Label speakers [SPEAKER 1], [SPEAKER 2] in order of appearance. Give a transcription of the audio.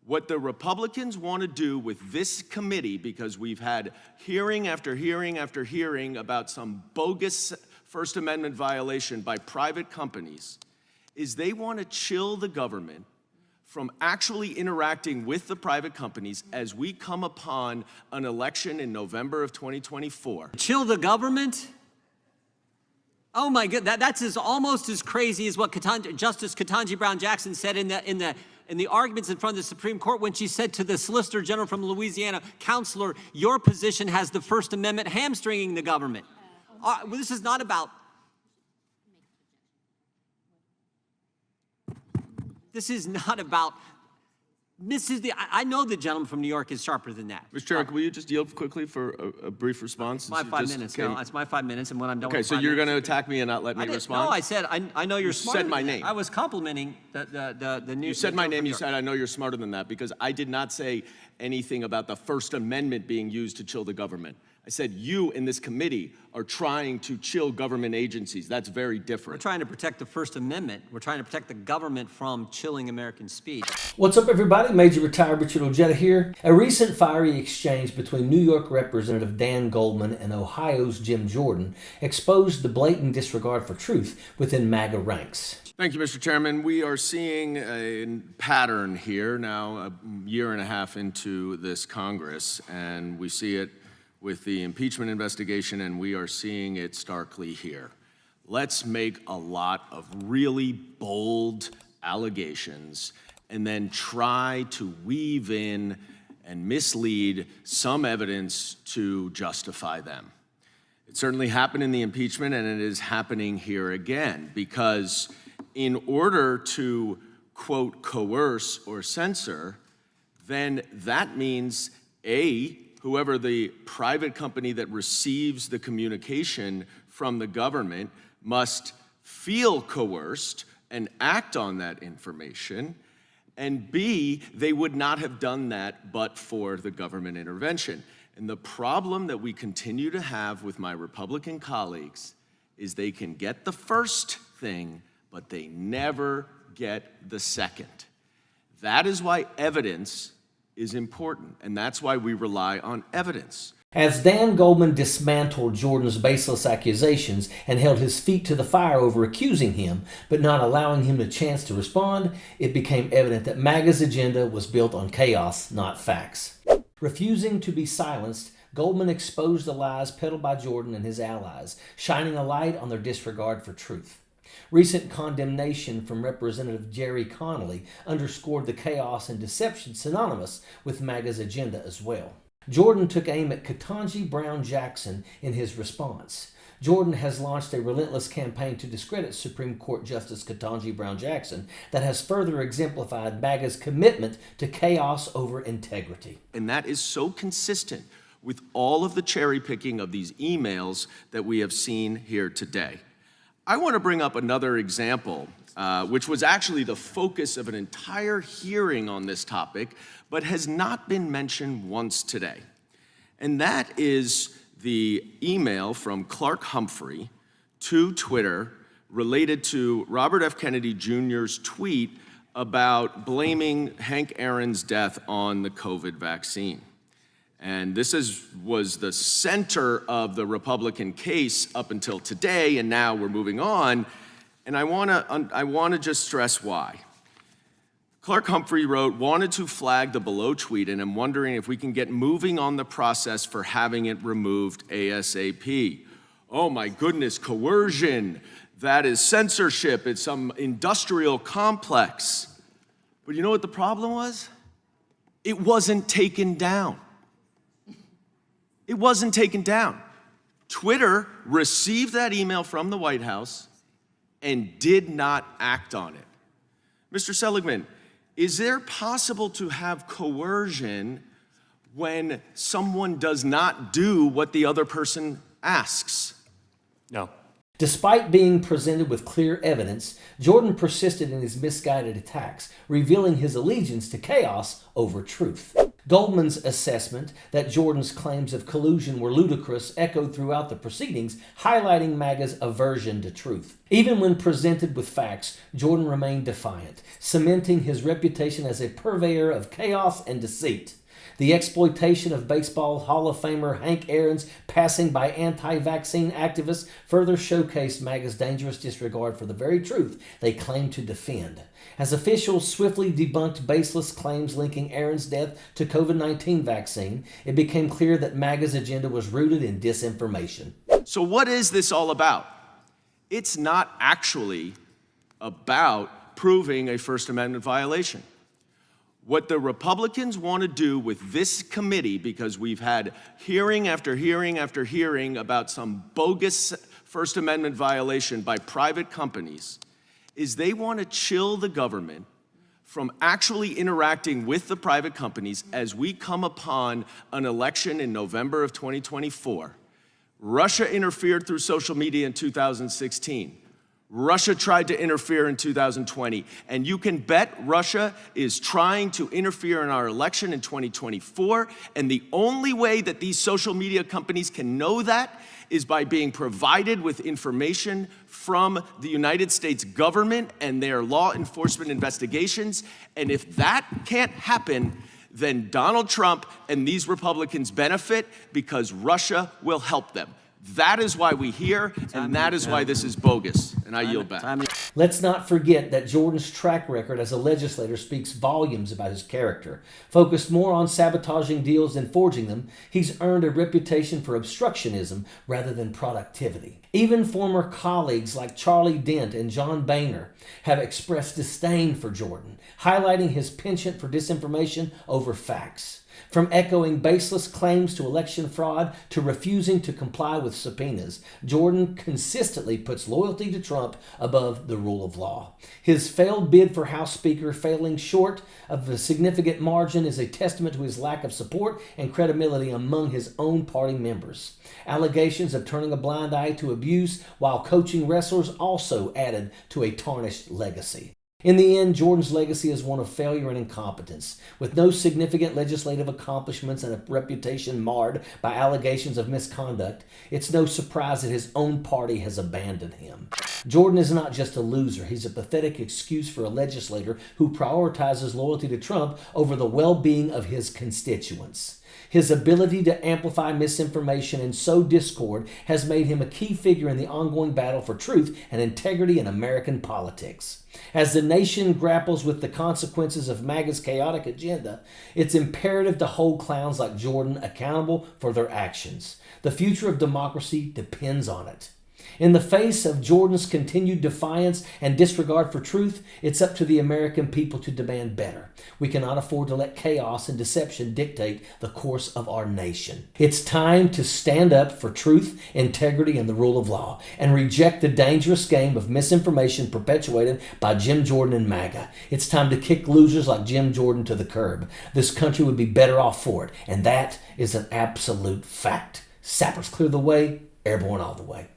[SPEAKER 1] What the Republicans want to do with this committee, because we've had hearing after hearing after hearing about some bogus First Amendment violation by private companies, is they want to chill the government from actually interacting with the private companies as we come upon an election in November of 2024.
[SPEAKER 2] Chill the government? Oh my God, that's almost as crazy as what Justice Ketanji Brown Jackson said in the arguments in front of the Supreme Court when she said to the Solicitor General from Louisiana, "Counselor, your position has the First Amendment hamstringing the government." This is not about. This is not about. I know the gentleman from New York is sharper than that.
[SPEAKER 1] Mr. Chairman, will you just yield quickly for a brief response?
[SPEAKER 2] It's my 5 minutes. No, it's my 5 minutes, and when I'm done.
[SPEAKER 1] Okay, so you're going to attack me and not let me respond?
[SPEAKER 2] No, I said I know you're smarter.
[SPEAKER 1] You said my name.
[SPEAKER 2] I was complimenting the new.
[SPEAKER 1] You said my name. You said I know you're smarter than that, because I did not say anything about the First Amendment being used to chill the government. I said you in this committee are trying to chill government agencies. That's very different.
[SPEAKER 2] We're trying to protect the First Amendment. We're trying to protect the government from chilling American speech.
[SPEAKER 3] What's up, everybody? Major Retired Richard Ojeda here. A recent fiery exchange between New York Representative Dan Goldman and Ohio's Jim Jordan exposed the blatant disregard for truth within MAGA ranks.
[SPEAKER 1] Thank you, Mr. Chairman. We are seeing a pattern here now, a year and a half into this Congress, and we see it with the impeachment investigation, and we are seeing it starkly here. Let's make a lot of really bold allegations and then try to weave in and mislead some evidence to justify them. It certainly happened in the impeachment, and it is happening here again, because in order to, quote, coerce or censor, then that means, A, whoever the private company that receives the communication from the government must feel coerced and act on that information, and B, they would not have done that but for the government intervention. And the problem that we continue to have with my Republican colleagues is they can get the first thing, but they never get the second. That is why evidence is important, and that's why we rely on evidence.
[SPEAKER 3] As Dan Goldman dismantled Jordan's baseless accusations and held his feet to the fire over accusing him, but not allowing him a chance to respond, it became evident that MAGA's agenda was built on chaos, not facts. Refusing to be silenced, Goldman exposed the lies peddled by Jordan and his allies, shining a light on their disregard for truth. Recent condemnation from Representative Jerry Connolly underscored the chaos and deception synonymous with MAGA's agenda as well. Jordan took aim at Ketanji Brown Jackson in his response. Jordan has launched a relentless campaign to discredit Supreme Court Justice Ketanji Brown Jackson that has further exemplified MAGA's commitment to chaos over integrity.
[SPEAKER 1] And that is so consistent with all of the cherry picking of these emails that we have seen here today. I want to bring up another example, which was actually the focus of an entire hearing on this topic, but has not been mentioned once today. And that is the email from Clark Humphrey to Twitter related to Robert F. Kennedy Jr.'s tweet about blaming Hank Aaron's death on the COVID vaccine. And this was the center of the Republican case up until today, and now we're moving on. And I want to just stress why. Clark Humphrey wrote, "Wanted to flag the below tweet, and I'm wondering if we can get moving on the process for having it removed ASAP. Oh my goodness, coercion. That is censorship. It's some industrial complex." But you know what the problem was? It wasn't taken down. It wasn't taken down. Twitter received that email from the White House and did not act on it. Mr. Seligman, is there possible to have coercion when someone does not do what the other person asks?
[SPEAKER 2] No.
[SPEAKER 3] Despite being presented with clear evidence, Jordan persisted in his misguided attacks, revealing his allegiance to chaos over truth. Goldman's assessment that Jordan's claims of collusion were ludicrous echoed throughout the proceedings, highlighting MAGA's aversion to truth. Even when presented with facts, Jordan remained defiant, cementing his reputation as a purveyor of chaos and deceit. The exploitation of baseball Hall of Famer Hank Aaron's passing by anti-vaccine activists further showcased MAGA's dangerous disregard for the very truth they claim to defend. As officials swiftly debunked baseless claims linking Aaron's death to COVID-19 vaccine, it became clear that MAGA's agenda was rooted in disinformation.
[SPEAKER 1] So what is this all about? It's not actually about proving a First Amendment violation. What the Republicans want to do with this committee, because we've had hearing after hearing after hearing about some bogus First Amendment violation by private companies, is they want to chill the government from actually interacting with the private companies as we come upon an election in November of 2024. Russia interfered through social media in 2016. Russia tried to interfere in 2020, and you can bet Russia is trying to interfere in our election in 2024, and the only way that these social media companies can know that is by being provided with information from the United States government and their law enforcement investigations, and if that can't happen, then Donald Trump and these Republicans benefit because Russia will help them. That is why we hear, and that is why this is bogus. And I yield back.
[SPEAKER 3] Let's not forget that Jordan's track record as a legislator speaks volumes about his character. Focused more on sabotaging deals than forging them, he's earned a reputation for obstructionism rather than productivity. Even former colleagues like Charlie Dent and John Boehner have expressed disdain for Jordan, highlighting his penchant for disinformation over facts. From echoing baseless claims to election fraud to refusing to comply with subpoenas, Jordan consistently puts loyalty to Trump above the rule of law. His failed bid for House Speaker failing short of a significant margin is a testament to his lack of support and credibility among his own party members. Allegations of turning a blind eye to abuse while coaching wrestlers also added to a tarnished legacy. In the end, Jordan's legacy is one of failure and incompetence. With no significant legislative accomplishments and a reputation marred by allegations of misconduct, it's no surprise that his own party has abandoned him. Jordan is not just a loser. He's a pathetic excuse for a legislator who prioritizes loyalty to Trump over the well-being of his constituents. His ability to amplify misinformation and sow discord has made him a key figure in the ongoing battle for truth and integrity in American politics. As the nation grapples with the consequences of MAGA's chaotic agenda, it's imperative to hold clowns like Jordan accountable for their actions. The future of democracy depends on it. In the face of Jordan's continued defiance and disregard for truth, it's up to the American people to demand better. We cannot afford to let chaos and deception dictate the course of our nation. It's time to stand up for truth, integrity, and the rule of law, and reject the dangerous game of misinformation perpetuated by Jim Jordan and MAGA. It's time to kick losers like Jim Jordan to the curb. This country would be better off for it, and that is an absolute fact. Sappers clear the way, airborne all the way.